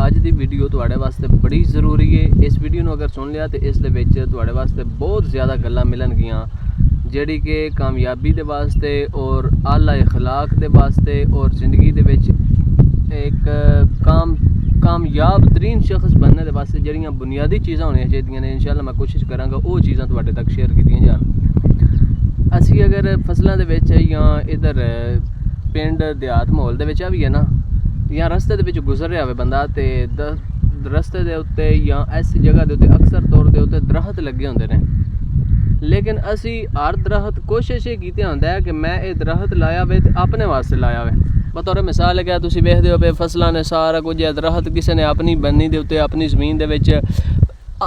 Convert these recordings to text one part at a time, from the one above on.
ਅੱਜ ਦੀ ਵੀਡੀਓ ਤੁਹਾਡੇ ਵਾਸਤੇ ਬੜੀ ਜ਼ਰੂਰੀ ਹੈ। ਇਸ ਵੀਡੀਓ ਨੂੰ ਅਗਰ ਸੁਣ ਲਿਆ ਤੇ ਇਸ ਦੇ ਵਿੱਚ ਤੁਹਾਡੇ ਵਾਸਤੇ ਬਹੁਤ ਜ਼ਿਆਦਾ ਗੱਲਾਂ ਮਿਲਣਗੀਆਂ ਜਿਹੜੀ ਕਿ ਕਾਮਯਾਬੀ ਦੇ ਵਾਸਤੇ ਔਰ ਆਲਾ ਇਖਲਾਕ ਦੇ ਵਾਸਤੇ ਔਰ ਜ਼ਿੰਦਗੀ ਦੇ ਵਿੱਚ ਇੱਕ ਕਾਮਯਾਬ ਤਰੀਨ ਸ਼ਖਸ ਬਣने ਦੇ ਵਾਸਤੇ ਜਿਹੜੀਆਂ ਬੁਨਿਆਦੀ ਚੀਜ਼ਾਂ ਹੋਣੀਆਂ ਚਾਹੀਦੀਆਂ ਨੇ। ਇਨਸ਼ਾਅੱਲਾ ਮੈਂ ਕੋਸ਼ਿਸ਼ ਕਰਾਂਗਾ ਉਹ ਚੀਜ਼ਾਂ ਤੁਹਾਡੇ ਤੱਕ ਸ਼ੇਅਰ ਕੀਤੀਆਂ ਜਾਣ। ਅਸੀਂ ਅਗਰ ਫਸਲਾਂ ਦੇ ਵਿੱਚ ਜਾਂ ਇਧਰ ਪਿੰਡ ਦਿਹਾਤ ਮਾਹੌਲ ਦੇ ਵਿੱਚ ਵੀ ਹੈ ਨਾ, ਜਾਂ ਰਸਤੇ ਦੇ ਵਿੱਚ ਗੁਜ਼ਰ ਰਿਹਾ ਹੋਵੇ ਬੰਦਾ ਤੇ ਰਸਤੇ ਦੇ ਉੱਤੇ ਜਾਂ ਇਸ ਜਗ੍ਹਾ ਦੇ ਉੱਤੇ ਅਕਸਰ ਤੌਰ ਦੇ ਉੱਤੇ ਦਰਖਤ ਲੱਗੇ ਹੁੰਦੇ ਨੇ, ਲੇਕਿਨ ਅਸੀਂ ਹਰ ਦਰਖਤ ਕੋਸ਼ਿਸ਼ ਇਹ ਕੀਤੀ ਹੁੰਦਾ ਹੈ ਕਿ ਮੈਂ ਇਹ ਦਰਖਤ ਲਾਇਆ ਵੇ ਤੇ ਆਪਣੇ ਵਾਸਤੇ ਲਾਇਆ ਵੇ। ਬਤੌਰ ਮਿਸਾਲ ਹੈ ਤੁਸੀਂ ਵੇਖਦੇ ਹੋ ਵੀ ਫਸਲਾਂ ਨੇ ਸਾਰਾ ਕੁਝ ਇਹ ਦਰਖਤ ਕਿਸੇ ਨੇ ਆਪਣੀ ਬੰਨੀ ਦੇ ਉੱਤੇ ਆਪਣੀ ਜ਼ਮੀਨ ਦੇ ਵਿੱਚ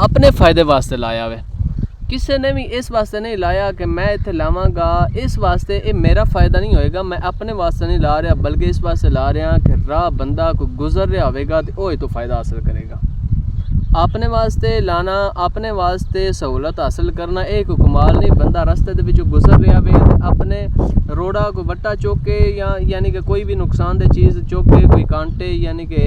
ਆਪਣੇ फ़ायदे वास्ते लाया वे। किसी ने भी इस वास्ते नहीं लाया कि मैं इत्थे लावांगा इस वास्ते ये मेरा फ़ायदा नहीं होएगा, मैं अपने वास्ते नहीं ला रहा, बल्कि इस वास्ते ला रहा कि राह बंदा कोई गुजर रहा होगा तो वही तो फ़ायदा हासिल करेगा। अपने वास्ते लाना, अपने वास्ते सहूलत हासिल करना एक कमाल नहीं। बंदा रस्ते दे विचों गुजर रहा वे तो अपने रोड़ा कोई वट्टा चुक के या यानी कि कोई भी नुकसानदेह चीज़ चुक के कोई कांटे यानी कि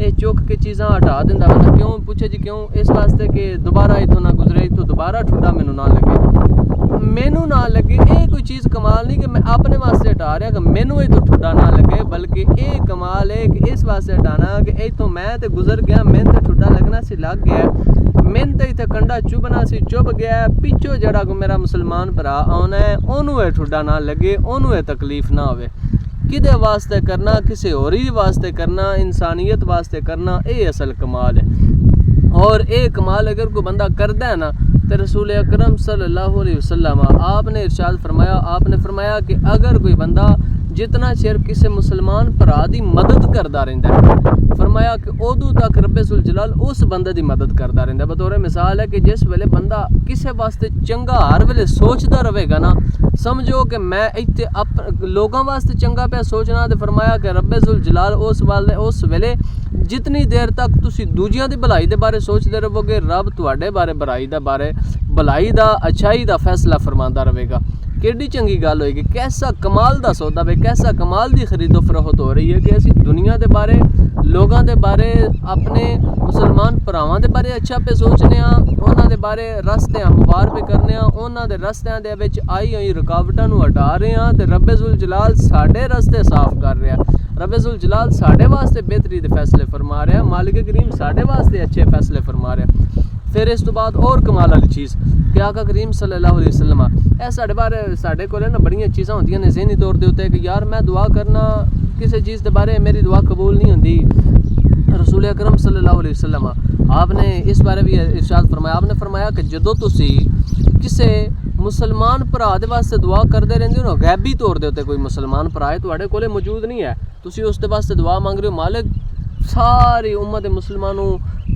ये चुक के चीज़ां हटा दिंदा बंदा। क्यों पूछे जी क्यों? इस वास्ते कि दोबारा इतों ना गुजरे, इतों दोबारा ठुड्डा मैनू ना लगे ये कोई चीज़ कमाल नहीं कि मैं अपने वास्ते हटा रहा कि मैनू इतों ठुड्डा ना लगे, बल्कि ये कमाल है कि इस वास्ते हटाना कि इतों मैं तो गुजर गया, मैंने तो ठुड्डा लगना सी लग गया, मैंने तो इतने कंडा चुभना सी चुभ गया, पिछों जड़ा को मेरा मुसलमान भरा आना है उन्होंने ठुड्डा ना लगे, उन्होंने तकलीफ ना होवे। किदे वास्ते करना, किसी होर वास्ते करना, इंसानियत वास्ते करना, ये असल कमाल है। और ये कमाल अगर कोई बंदा करता है ना तो रसूल अकरम सल्लल्लाहु अलैहि वसल्लम आपने इरशाद फरमाया, आपने फरमाया कि अगर कोई बंदा जितना चिर किसी मुसलमान भरा की मदद करता रहिंदा है, फरमाया कि उदों तक रब्बे जुल जलाल उस बंदे की मदद करता रहिंदा। बतौर मिसाल है कि जिस वेले बंदा किसी वास्ते चंगा हर वेले सोचता रहेगा ना, समझो कि मैं इत्थे लोगों वास्ते चंगा पे सोचना, तो फरमाया कि रब्बे जुल जलाल उस वेले जितनी देर तक तुसी दूजियां दी भलाई दे बारे सोचते रहोगे, रब तुहाडे बारे भलाई दा अच्छाई दा फैसला फरमांदा रहेगा। केडी चंगी गल होएगी, कैसा कमाल दा सौदा वे, कैसा कमाल दी खरीदो फरोख्त हो रही है कि असी दुनिया दे बारे, लोगों दे बारे, अपने मुसलमान भरावां दे बारे अच्छा पे सोचने आ, उन्हां दे बारे रस्ते हमवार पे करने आ, उन्हां दे रस्तियां दे विच आई होई रुकावटां नूं हटा रहे आ ते रब्बे जुल जलाल साडे रस्ते साफ कर रहा, रब्बे जुल जलाल साडे वास्ते बेहतरी दे फैसले फरमा रहा, मालिक करीम साडे वास्ते अच्छे फैसले फरमा रहा। फिर इस तो बाद और कमाल वाली चीज़ कि आका करीम सल्लल्लाहु अलैहि वसल्लम ए साडे बारे साडे कोल ना बड़ियां चीज़ां होंदियां ने ज़हनी तौर दे उत्ते कि यार मैं दुआ करना किसी चीज़ के बारे मेरी दुआ कबूल नहीं होंदी। रसूल अकरम सल्लल्लाहु अलैहि वसल्लम आपने इस बारे भी इरशाद फरमाया, आपने फरमाया कि जदों तुसी किसी मुसलमान भरा दे वास्ते दुआ करते रहंदे हो ना, गैबी तौर दे उत्ते कोई मुसलमान भरा है तुहाडे कोले मौजूद नहीं है, तुसी उस दे वास्ते दुआ मांग रहे हो, मालिक सारी उम्मत मुसलमानों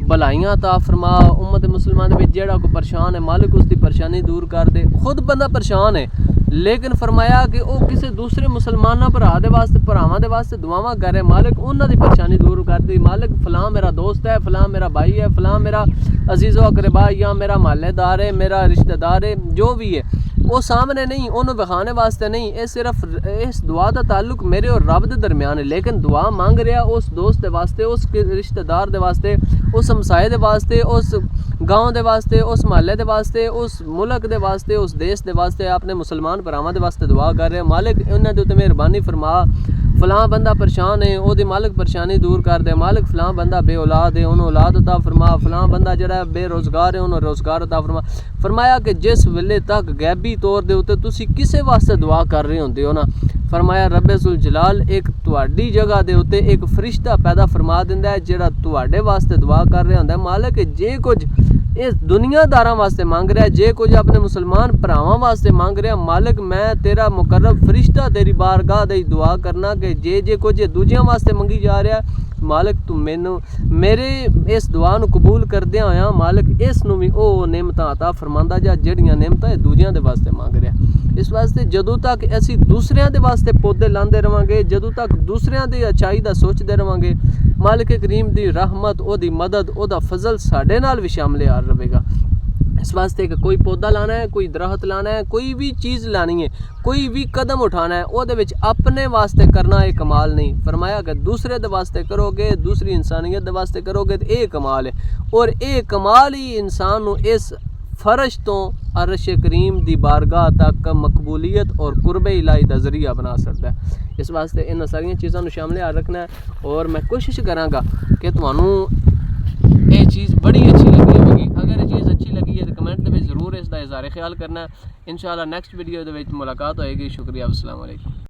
भलाइयां ता फरमा, उम्मत मुसलमान दे विच जेड़ा कोई परेशान है मालिक उसकी परेशानी दूर कर दे। खुद बंदा परेशान है लेकिन फरमाया कि वह किसी दूसरे मुसलमान भरा दे वास्ते भरावां दे वास्ते दुआवां करे, मालिक उन्हां दी परेशानी दूर कर दे, मालिक फलां मेरा दोस्त है, फलां मेरा भाई है, फलां मेरा अजीज़ो अकरबा या मेरा महल्लेदार है, मेरा रिश्तेदार है, जो भी है वो सामने नहीं, उन्होंने विखाने वास्ते नहीं, ये सिर्फ इस दुआ का ताल्लुक मेरे और रब के दरम्यान है। लेकिन दुआ मांग रहा उस दोस्त के वास्ते, उस रिश्तेदार के वास्ते, उस हमसाए के वास्ते, उस गाँव के वास्ते, उस महल्ले के वास्ते, उस मुल्क के वास्ते, उस देश के वास्ते, अपने मुसलमान भरावां के वास्ते दुआ कर रहे, मालिक उन्हां दे उत्ते मेहरबानी फरमा, फलां बंदा परेशान है ओदी मालिक परेशानी दूर कर दे, मालिक फलां बंदा बे औलाद है उन्होंने औलाद अता फरमा, फलां बंदा जड़ा बेरोज़गार है उन्होंने रोज़गार अता फरमा। फरमाया कि जिस वेले तक गैबी तौर दे उत्ते तुसी किसे वास्ते दुआ कर रहे होंदे हो ना, फरमाया रब्बे जुल जलाल एक तुहाडी जगह दे उत्ते एक फरिश्ता पैदा फरमा दिंदा है जेड़ा तुहाडे वास्ते दुआ कर रहा होंदा। मालिक जे कुछ इस दुनियादारां वास्ते मांग रहा है, जे कुछ अपने मुसलमान भरावां वास्ते मांग रहा, मालिक मैं तेरा मुकर्रब फरिश्ता तेरी बारगाह दी दुआ करना कि जे कुछ दूजियां वास्ते मंगी जा रहा, मालिक तू मैनू मेरे इस दुआ नूं कबूल करदे होया मालिक इस नूं भी ओह नेमतां अता फरमांदा जा जेड़ियां नेमतां ये दूजियां दे वास्ते मांग रहा। इस वास्ते जदों तक असी दूसरियां दे वास्ते पौधे लांदे रवांगे, जदों तक दूसरियां दी अच्छाई दा सोचदे रवांगे, मालिक करीम दी रहमत, ओदी मदद, ओदा फजल साडे नाल भी शामिल रहेगा। इस वास्ते कि कोई पौधा लाना है, कोई दरख्त लाना है, कोई भी चीज़ लानी है, कोई भी कदम उठाना है, वो अपने वास्ते करना एक कमाल नहीं। फरमाया कि दूसरे दे वास्ते करोगे, दूसरी इंसानियत दे वास्ते करोगे तो ये कमाल है। और ये कमाल ही इंसान नू इस फर्श तो अरश करीम दी बारगाह तक मकबूलियत और कुर्बे इलाही दा जरिया बना सकता है। इस वास्ते इन सारियां चीज़ों को शामिल रखना है। और मैं कोशिश करांगा कि तुहानू ये चीज़ बड़ी अच्छी लगी होगी। अगर ये चीज़ अच्छी लगी है तो कमेंट में ज़रूर इसका इज़हार ख्याल करना है। इंशाअल्लाह नेक्स्ट वीडियो मुलाकात होएगी। शुक्रिया, अस्सलाम वालेकुम।